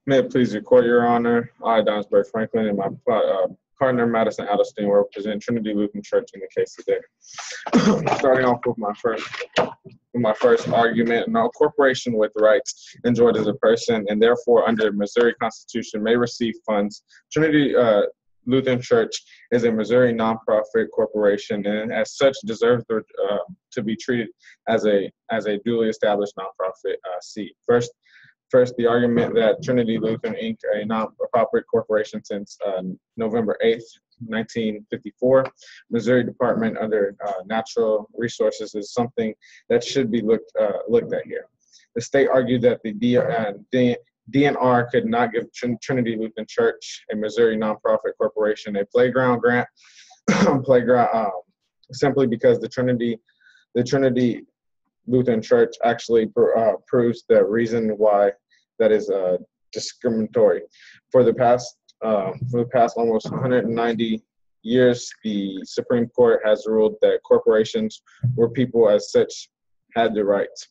May it please the court, Your Honor. I, Adonis Birch Franklin, and my partner, Madison Adelstein, will represent Trinity Lutheran Church in the case today. Starting off with my first argument, no corporation with rights enjoyed as a person and therefore under the Missouri Constitution may receive funds. Trinity Lutheran Church is a Missouri nonprofit corporation and as such deserves to be treated as a duly established nonprofit seat. First, the argument that Trinity Lutheran Inc., a nonprofit corporation since November 8th, 1954, Missouri Department under Natural Resources is something that should be looked at here. The state argued that the DNR could not give Trinity Lutheran Church, a Missouri nonprofit corporation, a playground grant, simply because the Trinity Lutheran Church actually proves the reason why that is discriminatory. For the past almost 190 years, the Supreme Court has ruled that corporations were people as such had the rights.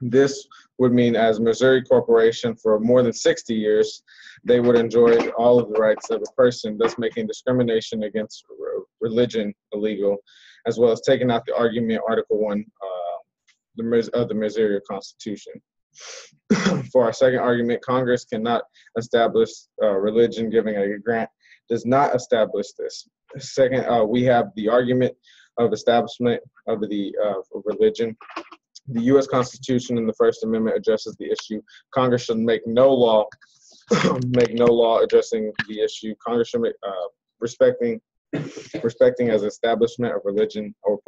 This would mean as Missouri Corporation for more than 60 years, they would enjoy all of the rights of a person, thus making discrimination against religion illegal, as well as taking out the argument Article 1 of the Missouri Constitution. For our second argument, Congress cannot establish religion giving a grant, does not establish this. Second, we have the argument of establishment of the religion. The U.S. Constitution in the First Amendment addresses the issue. Congress should make no law addressing the issue. Congress should make, respecting as establishment of religion or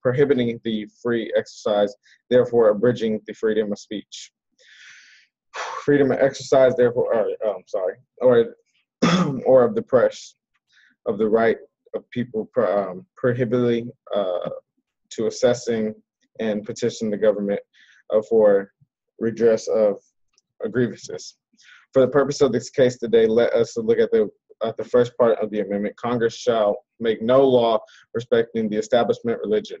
prohibiting the free exercise, therefore abridging the freedom of speech. Freedom of exercise, therefore, or of the press, of the right of people prohibiting to assessing and petition the government for redress of grievances. For the purpose of this case today, let us look at the first part of the amendment. Congress shall make no law respecting the establishment religion.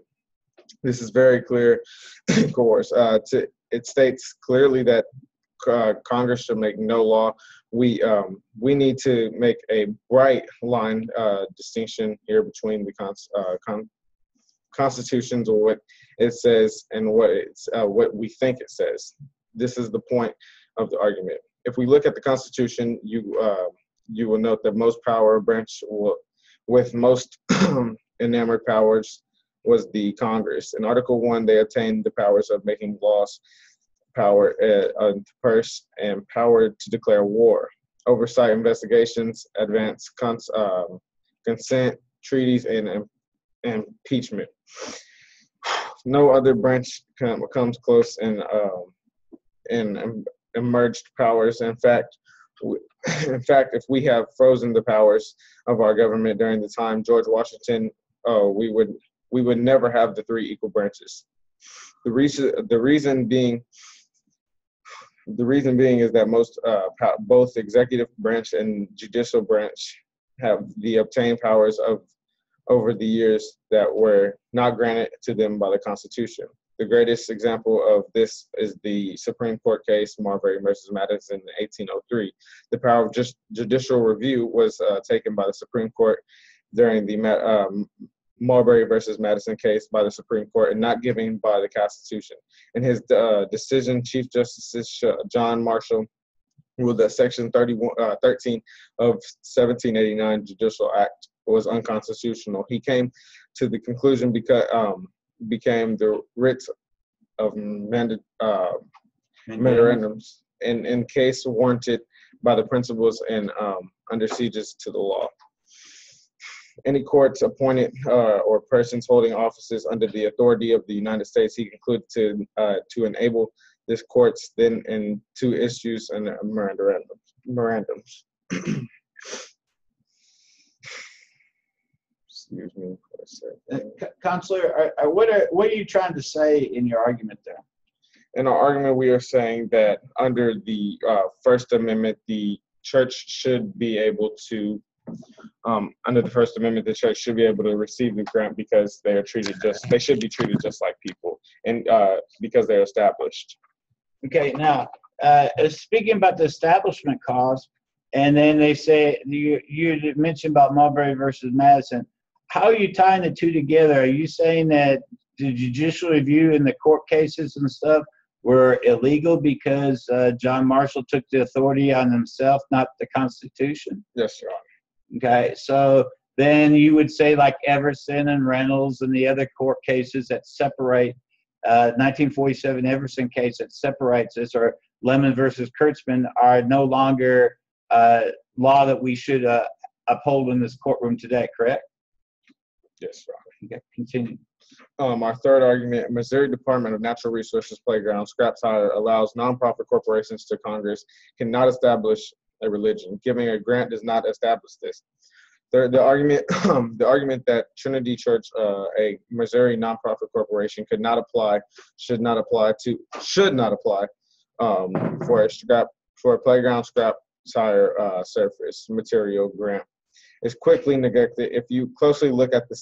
This is very clear, of course. It states clearly that Congress should make no law. We need to make a bright line distinction here between the constitutions or what it says and what we think it says. This is the point of the argument. If we look at the Constitution, you will note that most power branch with most enamored powers was the Congress. In Article 1, they attained the powers of making laws, power to purse, and power to declare war, oversight investigations, advance consent, treaties, and impeachment. No other branch comes close in emerged powers. In fact, if we have frozen the powers of our government during the time George Washington, we would never have the three equal branches. The reason being is that both executive branch and judicial branch have the obtained powers over the years that were not granted to them by the Constitution. The greatest example of this is the Supreme Court case Marbury versus Madison in 1803. The power of judicial review was taken by the Supreme Court during the Marbury versus Madison case by the Supreme Court and not given by the Constitution. In his decision, Chief Justice John Marshall ruled that Section 13 of 1789 Judicial Act was unconstitutional. He came to the conclusion because became the writs of memorandums in case warranted by the principles and under sieges to the law. Any courts appointed or persons holding offices under the authority of the United States, he concluded to enable this courts then in two issues and memorandums. Excuse me for a second. Counselor, what are you trying to say in your argument there? In our argument, we are saying that under the First Amendment, the church should be able to, under the First Amendment, the church should be able to receive the grant because they should be treated just like people, and because they're established. Okay, now speaking about the establishment cost, and then they say you mentioned about Marbury versus Madison. How are you tying the two together? Are you saying that the judicial review in the court cases and stuff were illegal because John Marshall took the authority on himself, not the Constitution? Yes, Your Honor. Okay, so then you would say like Everson and Reynolds and the other court cases that separate 1947 Everson case that separates this, or Lemon versus Kurtzman, are no longer law that we should uphold in this courtroom today, correct? Yes, Your Honor. Okay, continue. Our third argument: Missouri Department of Natural Resources Playground scrap tire allows nonprofit corporations to Congress cannot establish a religion. Giving a grant does not establish this. Third, the argument that Trinity Church, a Missouri nonprofit corporation, should not apply for a playground scrap tire surface material grant is quickly neglected if you closely look at the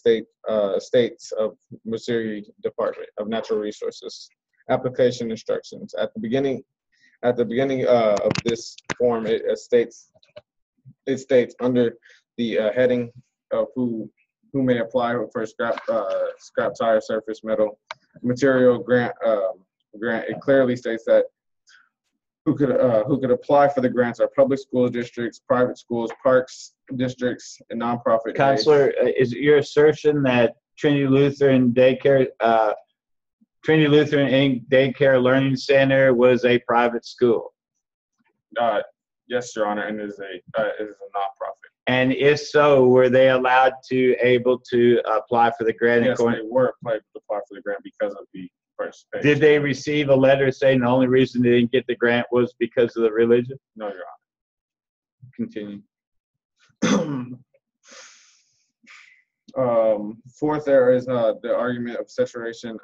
states of Missouri Department of Natural Resources application instructions. At the beginning of this form, it states under the heading of who may apply for a scrap tire surface metal material grant. It clearly states that who could apply for the grants are public school districts, private schools, parks districts, and nonprofit. Counselor, is it your assertion that Trinity Lutheran Daycare Learning Center was a private school? Yes, Your Honor, and it is a nonprofit. And if so, were they allowed to able to apply for the grant? Yes, they were able to apply for the grant because of the first page. Did they receive a letter saying the only reason they didn't get the grant was because of the religion? No, Your Honor. Continue. Fourth, there is the argument of separation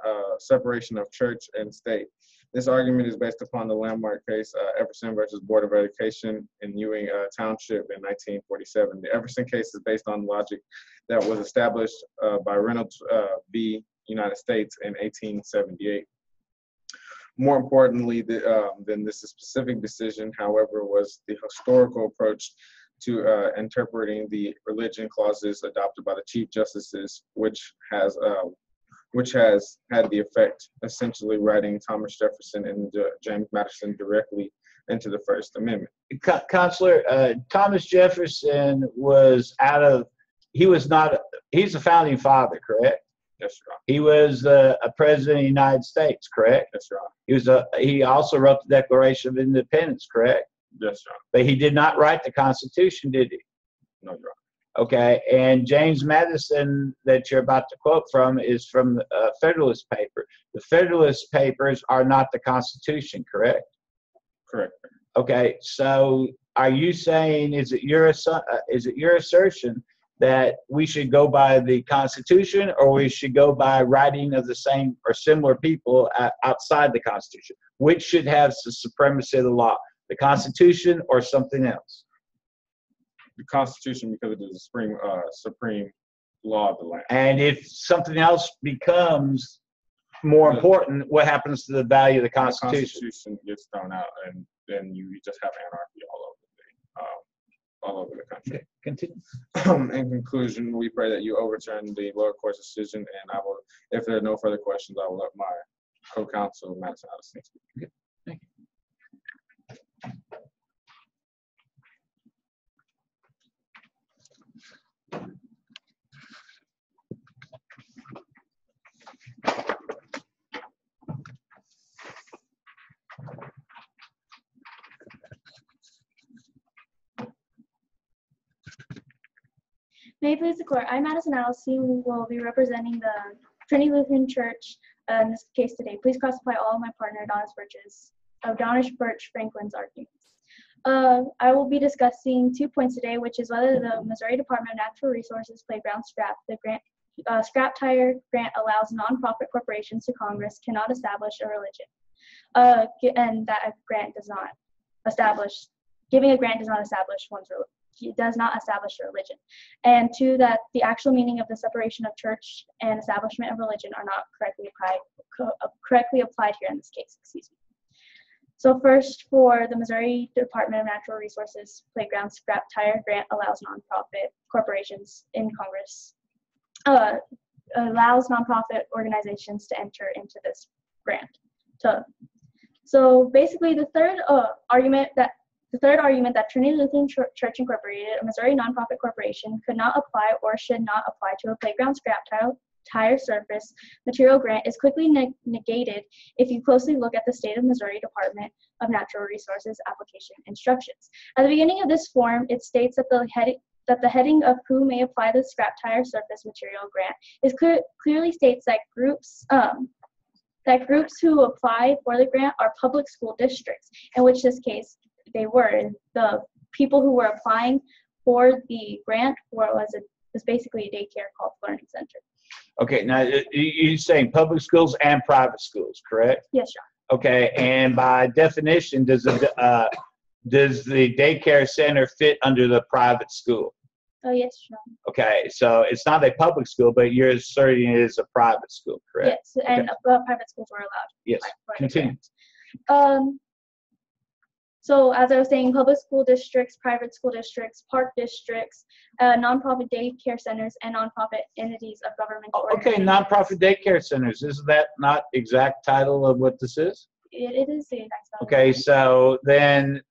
of church and state. This argument is based upon the landmark case Everson versus Board of Education in Ewing Township in 1947. The Everson case is based on logic that was established by Reynolds v. United States in 1878. More importantly than this specific decision, however, was the historical approach to interpreting the religion clauses adopted by the Chief Justices, which has had the effect essentially writing Thomas Jefferson and James Madison directly into the First Amendment. Counselor, Thomas Jefferson he's a founding father, correct? Yes, Your Honor. He was a president of the United States, correct? Yes, Your Honor. He also wrote the Declaration of Independence, correct? Yes, Your Honor. But he did not write the Constitution, did he? No, Your Honor. Okay, and James Madison that you're about to quote from is from the Federalist Paper. The Federalist Papers are not the Constitution, correct? Correct. Okay, so are you saying, is it your assertion that we should go by the Constitution, or we should go by writing of the same or similar people outside the Constitution? Which should have the supremacy of the law, the Constitution or something else? The Constitution, because it is the supreme law of the land. And if something else becomes more important, what happens to the value of the Constitution? The Constitution gets thrown out, and then you just have anarchy all over the country. Okay, continue. In conclusion, we pray that you overturn the lower court's decision, and if there are no further questions, I will let my co-counsel, Madison Adelstein, speak. Okay, thank you. May it please the court, I'm Madison Adelstein, who will be representing the Trinity Lutheran Church in this case today. Please cross-apply all of my partner Adonis Birch Franklin's arguments. I will be discussing 2 points today, which is whether the Missouri Department of Natural Resources playground scrap tire grant allows nonprofit corporations to Congress cannot establish a religion, and that a grant does not establish, giving a grant does not establish one's religion. It does not establish a religion. And 2, that the actual meaning of the separation of church and establishment of religion are not correctly applied here in this case. So first, for the Missouri Department of Natural Resources Playground Scrap Tire Grant allows nonprofit corporations in Congress, allows nonprofit organizations to enter into this grant. So basically, the third argument that Trinity Lutheran Church Incorporated, a Missouri nonprofit corporation, could not apply or should not apply to a playground scrap tire surface material grant is quickly negated if you closely look at the State of Missouri Department of Natural Resources application instructions. At the beginning of this form, it states that the heading of who may apply the scrap tire surface material grant is clearly states that groups who apply for the grant are public school districts, in which this case they were. The people who were applying for the grant was basically a daycare called Learning Center. Okay, now you're saying public schools and private schools, correct? Yes, John. Okay, and by definition, does the daycare center fit under the private school? Oh, yes, John. Okay, so it's not a public school, but you're asserting it is a private school, correct? Yes, and private schools were allowed. Yes, continue. So as I was saying, public school districts, private school districts, park districts, nonprofit daycare centers, and nonprofit entities of government. Okay, nonprofit daycare centers. Isn't that not exact title of what this is? It is the exact title. Okay, so then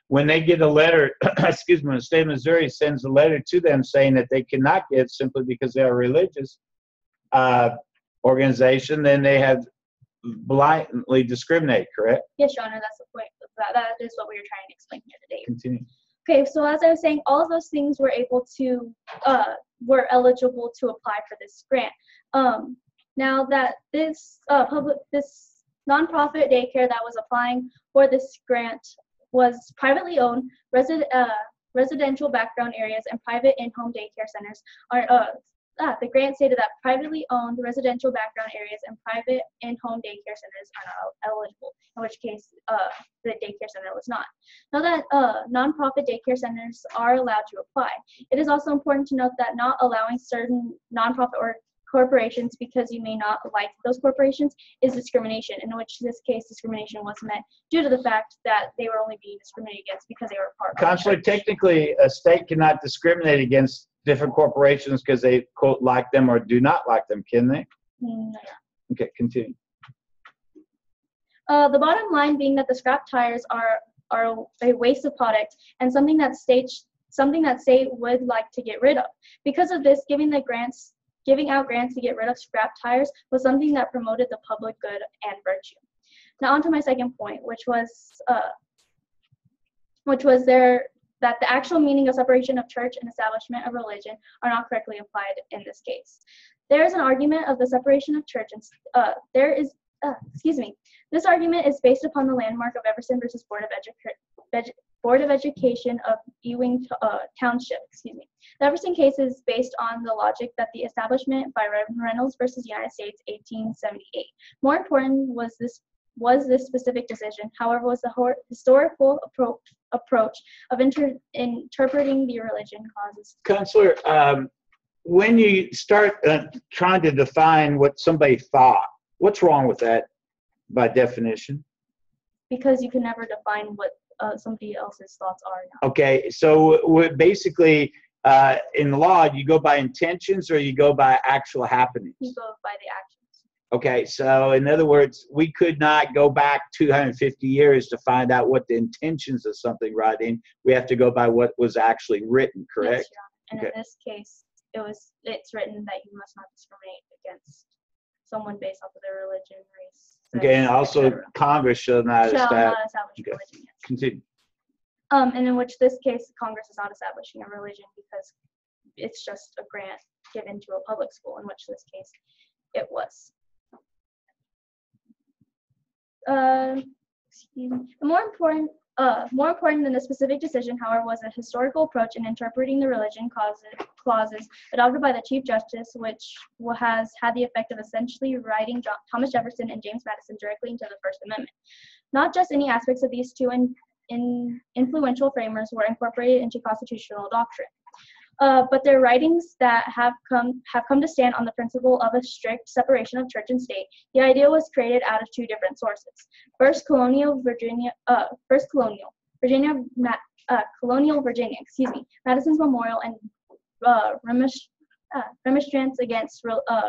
when they get a letter, excuse me, when the state of Missouri sends a letter to them saying that they cannot get simply because they are a religious organization, then they have blatantly discriminate, correct? Yes, Your Honor, that's the point. That is what we were trying to explain here today. Continue. Okay, so as I was saying, all of those things were eligible to apply for this grant. Now that this nonprofit daycare that was applying for this grant was privately owned, residential background areas and private in-home daycare centers are the grant stated that privately owned residential background areas and private in-home daycare centers are not eligible, in which case the daycare center was not. Now that nonprofit daycare centers are allowed to apply, it is also important to note that not allowing certain nonprofit or corporations because you may not like those corporations is discrimination, in which this case discrimination was met due to the fact that they were only being discriminated against because they were part of Counselor, technically a state cannot discriminate against different corporations because they quote like them or do not like them, can they? No. Okay, continue. The bottom line being that the scrap tires are a waste of product and something that state would like to get rid of. Because of this, giving out grants to get rid of scrap tires was something that promoted the public good and virtue. Now on to my second point, which was that the actual meaning of separation of church and establishment of religion are not correctly applied in this case. There is an argument of the separation of church, and this argument is based upon the landmark of Everson versus Board of Education of Ewing Township. The Everson case is based on the logic that the establishment by Reynolds versus United States, 1878. More important was this specific decision. However, was the historical approach of interpreting the religion causes. Counselor, when you start trying to define what somebody thought, what's wrong with that by definition? Because you can never define what somebody else's thoughts are now. Okay, so basically in the law, you go by intentions or you go by actual happenings? You go by the actions. Okay, so in other words, we could not go back 250 years to find out what the intentions of something writing. We have to go by what was actually written, correct? Yes, Your Honor. And in this case, it's written that you must not discriminate against someone based off of their religion, race. Okay, and also Congress shall not establish religion. Yes. Continue. And in which this case, Congress is not establishing a religion because it's just a grant given to a public school, in which this case it was. More important than the specific decision, however, was the historical approach in interpreting the religion clauses adopted by the Chief Justice, which has had the effect of essentially writing Thomas Jefferson and James Madison directly into the First Amendment. Not just any aspects of these two influential framers were incorporated into constitutional doctrine. but their writings that have come to stand on the principle of a strict separation of church and state. The idea was created out of two different sources. First, colonial Virginia, Madison's memorial and remonstrance against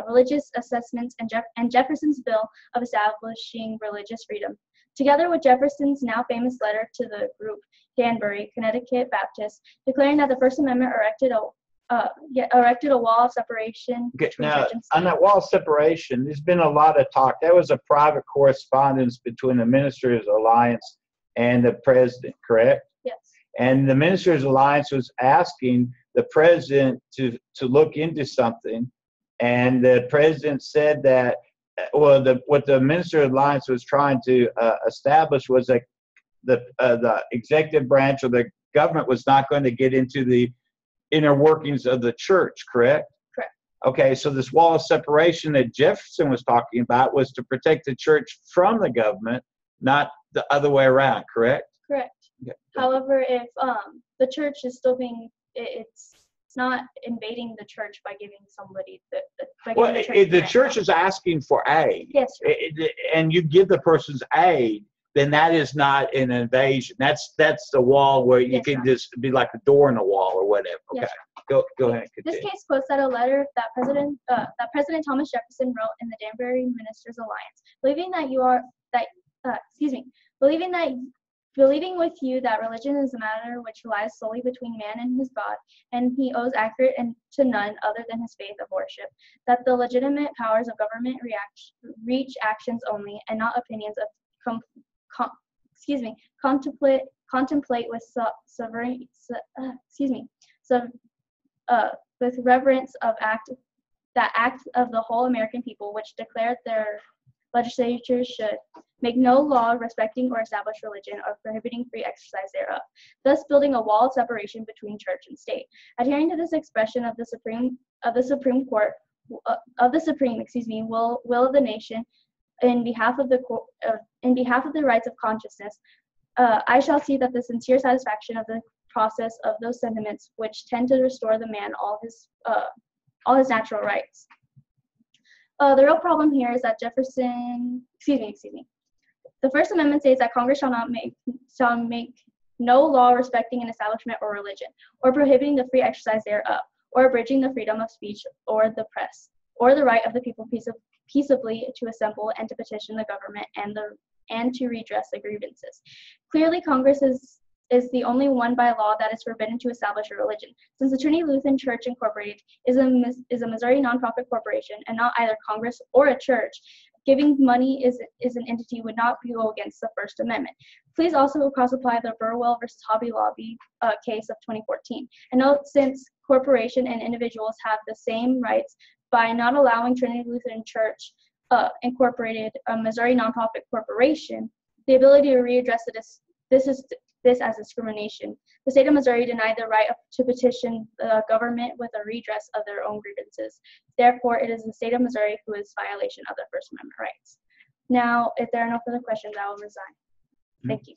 religious assessments and Jefferson's bill of establishing religious freedom. Together with Jefferson's now famous letter to the group Danbury, Connecticut Baptists, declaring that the First Amendment erected a wall of separation between Now, church and state. on that wall of separation, there's been a lot of talk. That was a private correspondence between the Ministers' Alliance and the president, correct? Yes. And the Ministers' Alliance was asking the president to look into something, and the president said that, well, what the Ministers' Alliance was trying to establish was that the executive branch or the government was not going to get into the inner workings of the church, correct? Correct. Okay, so this wall of separation that Jefferson was talking about was to protect the church from the government, not the other way around, correct? Correct. Okay. However, if the church is still being, it's not invading the church by giving somebody the church is asking for aid. Yes. And you give the person's aid, then that is not an invasion. That's the wall where you can just be like a door in a wall or whatever. Okay, Yes. go ahead. This Continue. case quotes that a letter that President Thomas Jefferson wrote in the Danbury Ministers' Alliance, believing with you that religion is a matter which lies solely between man and his God, and he owes accurate and to none other than his faith of worship, that the legitimate powers of government reach actions only, and not opinions of contemplate with with reverence of act of the whole American people, which declared their legislatures should make no law respecting or establish religion or prohibiting free exercise thereof, thus building a wall of separation between church and state. Adhering to this expression of the Supreme Court of the Supreme, will of the nation, in behalf of the rights of consciousness, I shall see that the sincere satisfaction of the process of those sentiments which tend to restore the man all his natural rights. The real problem here is that the First Amendment states that Congress shall make no law respecting an establishment or religion, or prohibiting the free exercise thereof, or abridging the freedom of speech or the press, or the right of the people peaceably to assemble and to petition the government and to redress the grievances. Clearly, Congress is the only one by law that is forbidden to establish a religion, since the Trinity Lutheran Church Incorporated is a Missouri nonprofit corporation and not either Congress or a church. Giving money is an entity would not go against the First Amendment. Please also cross-apply the Burwell versus Hobby Lobby case of 2014. And note, since corporation and individuals have the same rights, by not allowing Trinity Lutheran Church Incorporated, a Missouri nonprofit corporation, the ability to readdress this as discrimination. The state of Missouri denied the right to petition the government with a redress of their own grievances. Therefore, it is the state of Missouri who is violation of the First Amendment rights. Now, if there are no further questions, I will resign. Thank you.